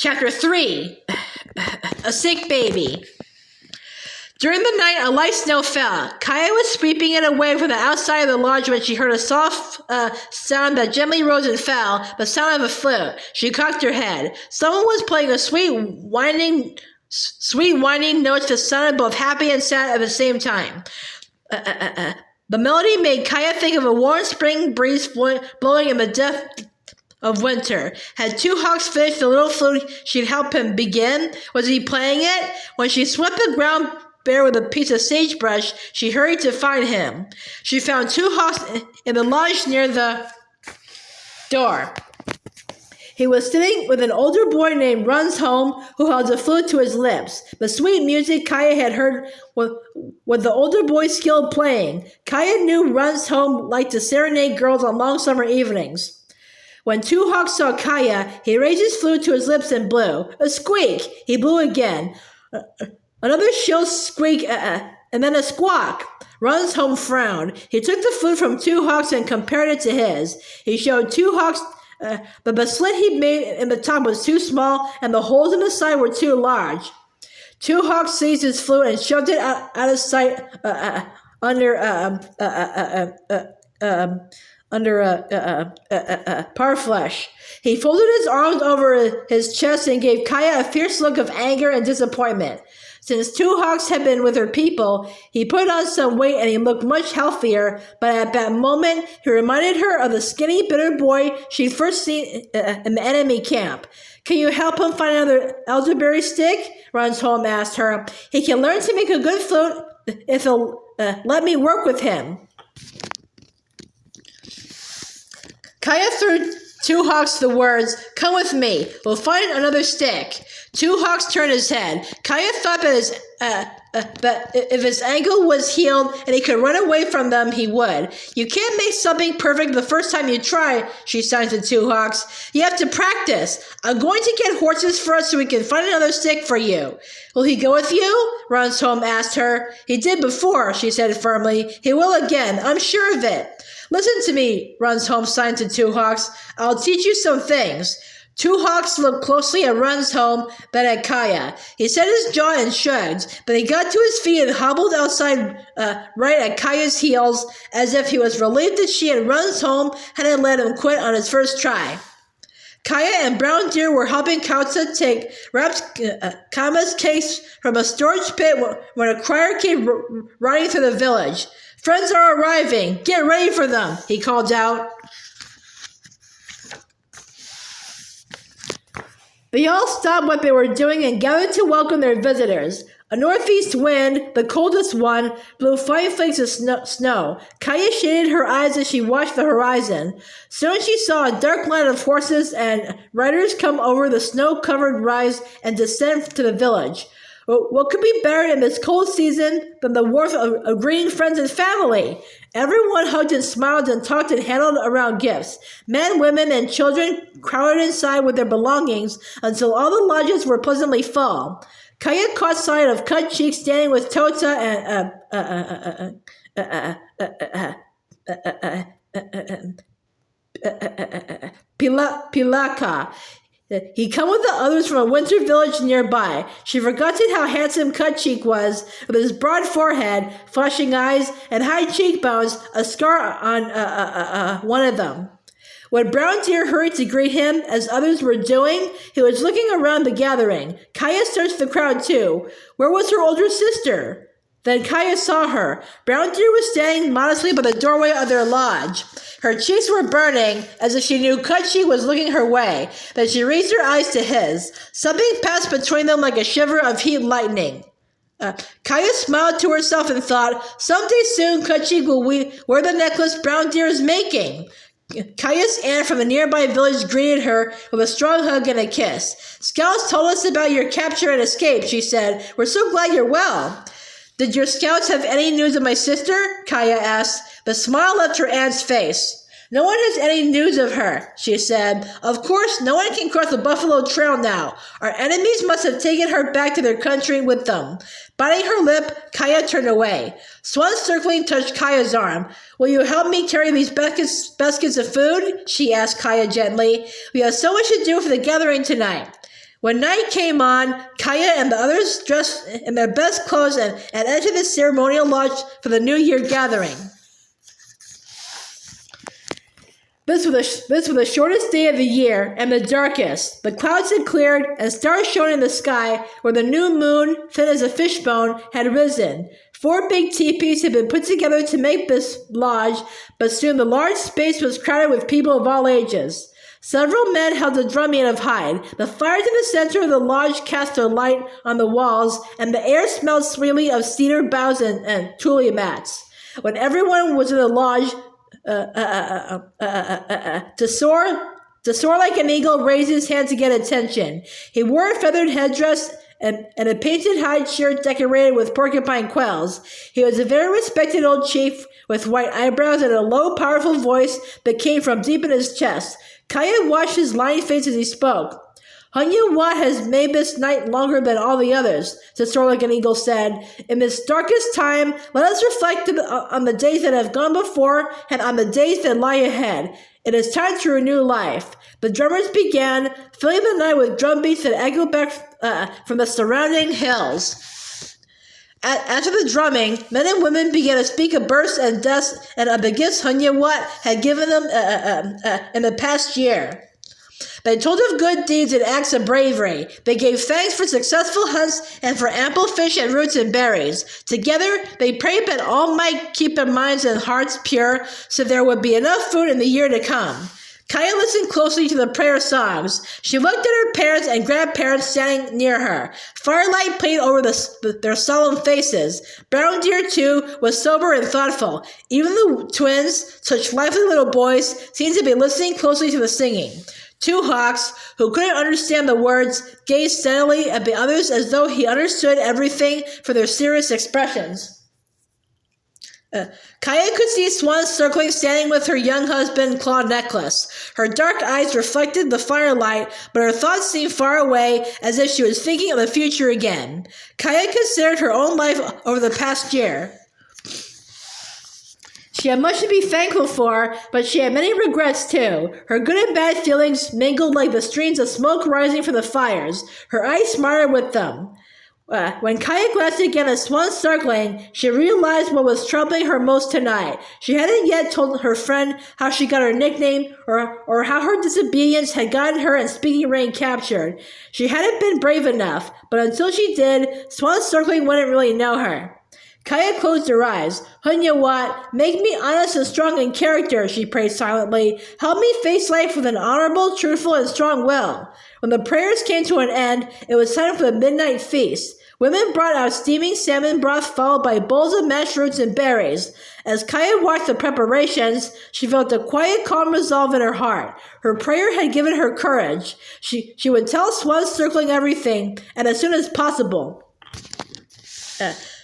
Chapter 3. A Sick Baby. During the night, a light snow fell. Kaya was sweeping it away from the outside of the lodge when she heard a soft sound that gently rose and fell, the sound of a flute. She cocked her head. Someone was playing a sweet whining notes that sounded both happy and sad at the same time. The melody made Kaya think of a warm spring breeze blowing in the depth of winter. Had Two Hawks finished the little flute she'd help him begin? Was he playing it? When she swept the ground bare with a piece of sagebrush, she hurried to find him. She found Two Hawks in the lodge near the door. He was sitting with an older boy named Runs Home, who held the flute to his lips. The sweet music Kaya had heard with the older boy's skill playing. Kaya knew Runs Home liked to serenade girls on long summer evenings. When Two Hawks saw Kaya, he raised his flute to his lips and blew. A squeak! He blew again. Another shrill squeak, and then a squawk. Runs Home frowned. He took the flute from Two Hawks and compared it to his. He showed Two Hawks but the slit he made in the top was too small, and the holes in the side were too large. Two Hawks seized his flute and shoved it out of sight under Parflesh. He folded his arms over his chest and gave Kaya a fierce look of anger and disappointment. Since Two Hawks had been with her people, he put on some weight and he looked much healthier, but at that moment, he reminded her of the skinny, bitter boy she'd first seen in the enemy camp. "Can you help him find another elderberry stick?" Runs Home asked her. "He can learn to make a good flute if he'll let me work with him." Kaya threw Two Hawks the words, "Come with me. We'll find another stick." Two Hawks turned his head. Kaya thought that if his ankle was healed and he could run away from them, he would. "You can't make something perfect the first time you try," she signed to Two Hawks. "You have to practice. I'm going to get horses for us so we can find another stick for you." "Will he go with you?" Runs Home asked her. "He did before," she said firmly. "He will again. I'm sure of it." "Listen to me," Runs Home signed to Two Hawks. "I'll teach you some things." Two Hawks looked closely at Runs Home, then at Kaya. He set his jaw and shrugged, but he got to his feet and hobbled outside right at Kaya's heels, as if he was relieved that she and Runs Home hadn't let him quit on his first try. Kaya and Brown Deer were helping Kautsa take Kama's case from a storage pit when a crier came riding through the village. "Friends are arriving. Get ready for them," he called out. They all stopped what they were doing and gathered to welcome their visitors. A northeast wind, the coldest one, blew fine flakes of snow. Kaya shaded her eyes as she watched the horizon. Soon she saw a dark line of horses and riders come over the snow-covered rise and descend to the village. What could be better in this cold season than the warmth of greeting friends and family? Everyone hugged and smiled and talked and handled around gifts. Men, women, and children crowded inside with their belongings until all the lodges were pleasantly full. Kaya caught sight of Cut Cheek standing with Tota and Pilaka. He'd come with the others from a winter village nearby. She forgot how handsome Cut Cheek was, with his broad forehead, flashing eyes, and high cheekbones, a scar on one of them. When Brown Deer hurried to greet him, as others were doing, he was looking around the gathering. Kaya searched the crowd too. Where was her older sister? Then Kaya saw her. Brown Deer was standing modestly by the doorway of their lodge. Her cheeks were burning, as if she knew Cut Cheek was looking her way. Then she raised her eyes to his. Something passed between them like a shiver of heat lightning. Kaya smiled to herself and thought, someday soon Cut Cheek will wear the necklace Brown Deer is making. Kaya's aunt from a nearby village greeted her with a strong hug and a kiss. "Scouts told us about your capture and escape," she said. "We're so glad you're well." "Did your scouts have any news of my sister?" Kaya asked. The smile left her aunt's face. "No one has any news of her," she said. "Of course, no one can cross the Buffalo Trail now. Our enemies must have taken her back to their country with them." Biting her lip, Kaya turned away. Swan Circling touched Kaya's arm. "Will you help me carry these baskets of food?" she asked Kaya gently. "We have so much to do for the gathering tonight." When night came on, Kaya and the others dressed in their best clothes and entered the ceremonial lodge for the New Year gathering. This was the shortest day of the year and the darkest. The clouds had cleared and stars shone in the sky where the new moon, thin as a fishbone, had risen. 4 big teepees had been put together to make this lodge, but soon the large space was crowded with people of all ages. Several men held a drum made of hide. The fires in the center of the lodge cast their light on the walls, and the air smelled sweetly of cedar boughs and tule mats. When everyone was in the lodge, to soar like an eagle, raised his hand to get attention. He wore a feathered headdress and a painted hide shirt decorated with porcupine quills. He was a very respected old chief with white eyebrows and a low, powerful voice that came from deep in his chest. Kaya watched his lined face as he spoke. Hunya Wat has made this night longer than all the others, to soar like an eagle said. In this darkest time, let us reflect on the days that have gone before and on the days that lie ahead. It is time to renew life. The drummers began, filling the night with drum beats that echoed back from the surrounding hills. After the drumming, men and women began to speak of births and deaths and of the gifts Hunya Wat had given them in the past year. They told of good deeds and acts of bravery. They gave thanks for successful hunts and for ample fish and roots and berries. Together, they prayed that all might keep their minds and hearts pure so there would be enough food in the year to come. Kaya listened closely to the prayer songs. She looked at her parents and grandparents standing near her. Firelight played over their solemn faces. Brown Deer, too, was sober and thoughtful. Even the twins, such lively little boys, seemed to be listening closely to the singing. 2 hawks, who couldn't understand the words, gazed steadily at the others as though he understood everything for their serious expressions. Kaya could see Swan Circling standing with her young husband, Claw Necklace. Her dark eyes reflected the firelight, but her thoughts seemed far away, as if she was thinking of the future again. Kaya considered her own life over the past year. She had much to be thankful for, but she had many regrets too. Her good and bad feelings mingled like the streams of smoke rising from the fires. Her eyes smarted with them. When Kaya glanced again at Swan Circling, she realized what was troubling her most tonight. She hadn't yet told her friend how she got her nickname or how her disobedience had gotten her and Speaking Rain captured. She hadn't been brave enough, but until she did, Swan Circling wouldn't really know her. Kaya closed her eyes. Hunya Wat, make me honest and strong in character, she prayed silently. Help me face life with an honorable, truthful, and strong will. When the prayers came to an end, it was time for the midnight feast. Women brought out steaming salmon broth followed by bowls of mashed roots and berries. As Kaya watched the preparations, she felt a quiet, calm resolve in her heart. Her prayer had given her courage. She would tell Swan Circling everything, and as soon as possible.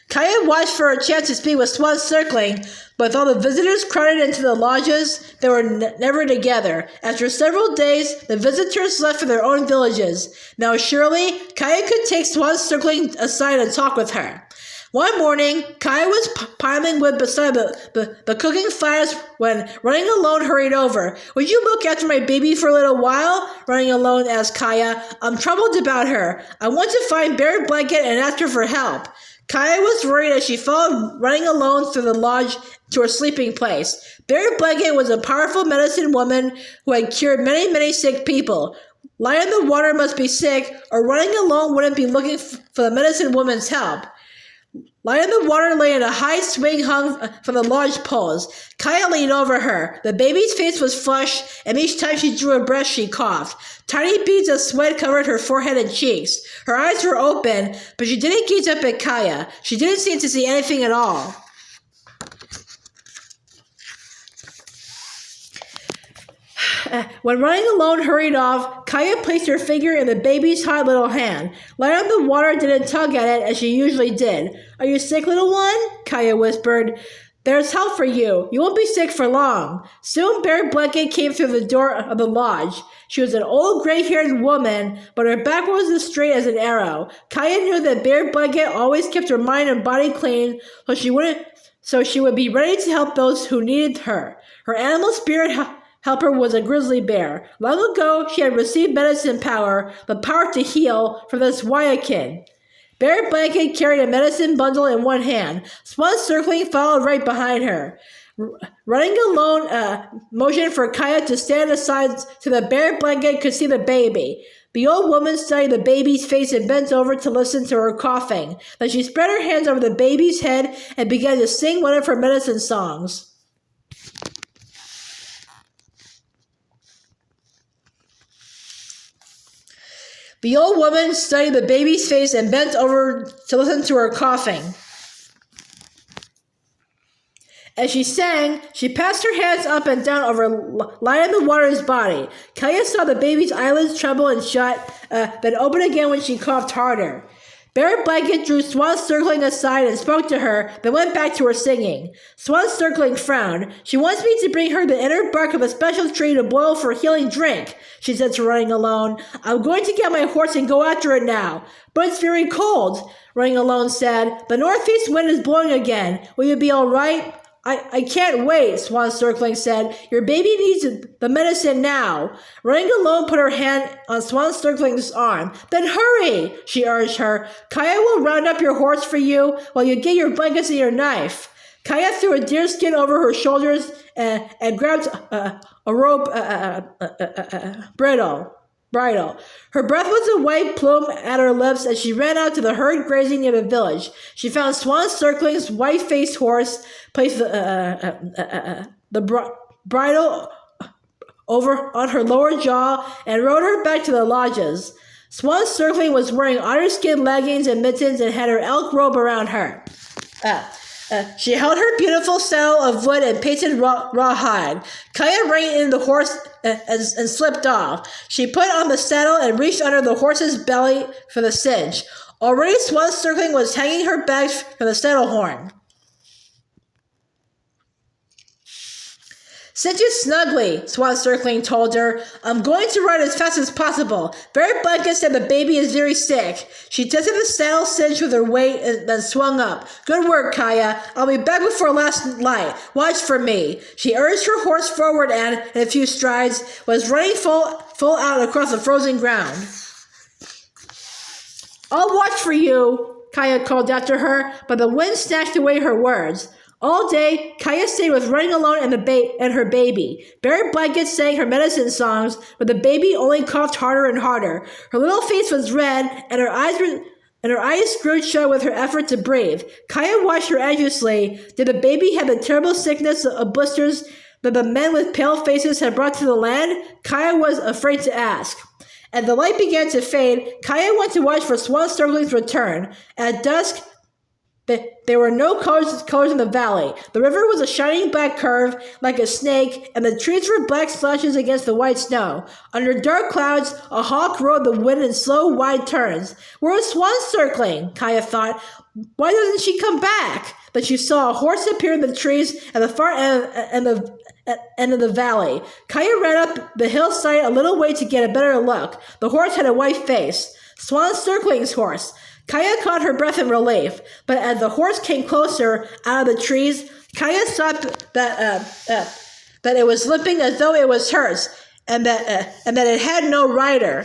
Kaya watched for a chance to speak with Swan Circling, but with all the visitors crowded into the lodges, they were never together. After several days, the visitors left for their own villages. Now surely, Kaya could take Swan Circling aside and talk with her. One morning, Kaya was piling wood beside the cooking fires when Running Alone hurried over. Would you look after my baby for a little while? Running Alone asked Kaya. I'm troubled about her. I want to find Bear Blanket and ask her for help. Kaya was worried as she followed Running Alone through the lodge to her sleeping place. Bear Blanket was a powerful medicine woman who had cured many, many sick people. Lie in the water must be sick, or Running Alone wouldn't be looking for the medicine woman's help. Lie in the water lay in a high swing hung from the lodge poles. Kaya leaned over her. The baby's face was flushed, and each time she drew a breath, she coughed. Tiny beads of sweat covered her forehead and cheeks. Her eyes were open, but she didn't gaze up at Kaya. She didn't seem to see anything at all. When Running Alone hurried off, Kaya placed her finger in the baby's hot little hand. Light on the water didn't tug at it as she usually did. Are you sick, little one? Kaya whispered. There's help for you. You won't be sick for long. Soon Bear Blanket came through the door of the lodge. She was an old gray-haired woman, but her back was as straight as an arrow. Kaya knew that Bear Blanket always kept her mind and body clean, so she would be ready to help those who needed her. Her animal spirit helper was a grizzly bear. Long ago, she had received medicine power, the power to heal, from this Waiakin. Bear Blanket carried a medicine bundle in one hand. Swan Circling followed right behind her. Running alone, motioned for Kaya to stand aside so the Bear Blanket could see the baby. The old woman studied the baby's face and bent over to listen to her coughing. Then she spread her hands over the baby's head and began to sing one of her medicine songs. The old woman studied the baby's face and bent over to listen to her coughing. As she sang, she passed her hands up and down over lying in the water's body. Kaya saw the baby's eyelids tremble and shut, then open again when she coughed harder. Bear Blanket drew Swan Circling aside and spoke to her, then went back to her singing. Swan Circling frowned. She wants me to bring her the inner bark of a special tree to boil for a healing drink, she said to Running Alone. I'm going to get my horse and go after it now. But it's very cold, Running Alone said. The northeast wind is blowing again. Will you be all right? I can't wait, Swan Circling said. Your baby needs the medicine now. Running Alone put her hand on Swan Circling's arm. Then hurry, she urged her. Kaya will round up your horse for you while you get your blankets and your knife. Kaya threw a deerskin over her shoulders and grabbed a rope bridle. Her breath was a white plume at her lips as she ran out to the herd grazing near the village. She found Swan Circling's white-faced horse, placed the bridle over on her lower jaw, and rode her back to the lodges. Swan Circling was wearing otter-skin leggings and mittens and had her elk robe around her. She held her beautiful saddle of wood and painted rawhide. Kaya reined in the horse and slipped off. She put on the saddle and reached under the horse's belly for the cinch. Already Swan Circling was hanging her bags from the saddle horn. Cinch it snugly, Swan Circling told her. I'm going to ride as fast as possible. Bear Blanket said the baby is very sick. She tested the saddle cinch with her weight and then swung up. Good work, Kaya. I'll be back before last light. Watch for me. She urged her horse forward and, in a few strides, was running full out across the frozen ground. I'll watch for you, Kaya called after her, but the wind snatched away her words. All day, Kaya stayed with Running Alone and her baby. Bear Blanket sang her medicine songs, but the baby only coughed harder and harder. Her little face was red, and her eyes screwed shut with her effort to breathe. Kaya watched her anxiously. Did the baby have the terrible sickness of blisters that the men with pale faces had brought to the land? Kaya was afraid to ask. As the light began to fade, Kaya went to watch for Swan Circling's return. At dusk, there were no colors in the valley. The river was a shining black curve, like a snake, and the trees were black slashes against the white snow. Under dark clouds, a hawk rode the wind in slow, wide turns. Where is Swan Circling? Kaya thought. Why doesn't she come back? But she saw a horse appear in the trees at the far end of the valley. Kaya ran up the hillside a little way to get a better look. The horse had a white face. Swan Circling's horse. Kaya caught her breath in relief, but as the horse came closer out of the trees, Kaya saw that it was limping as though it was hers, and that it had no rider.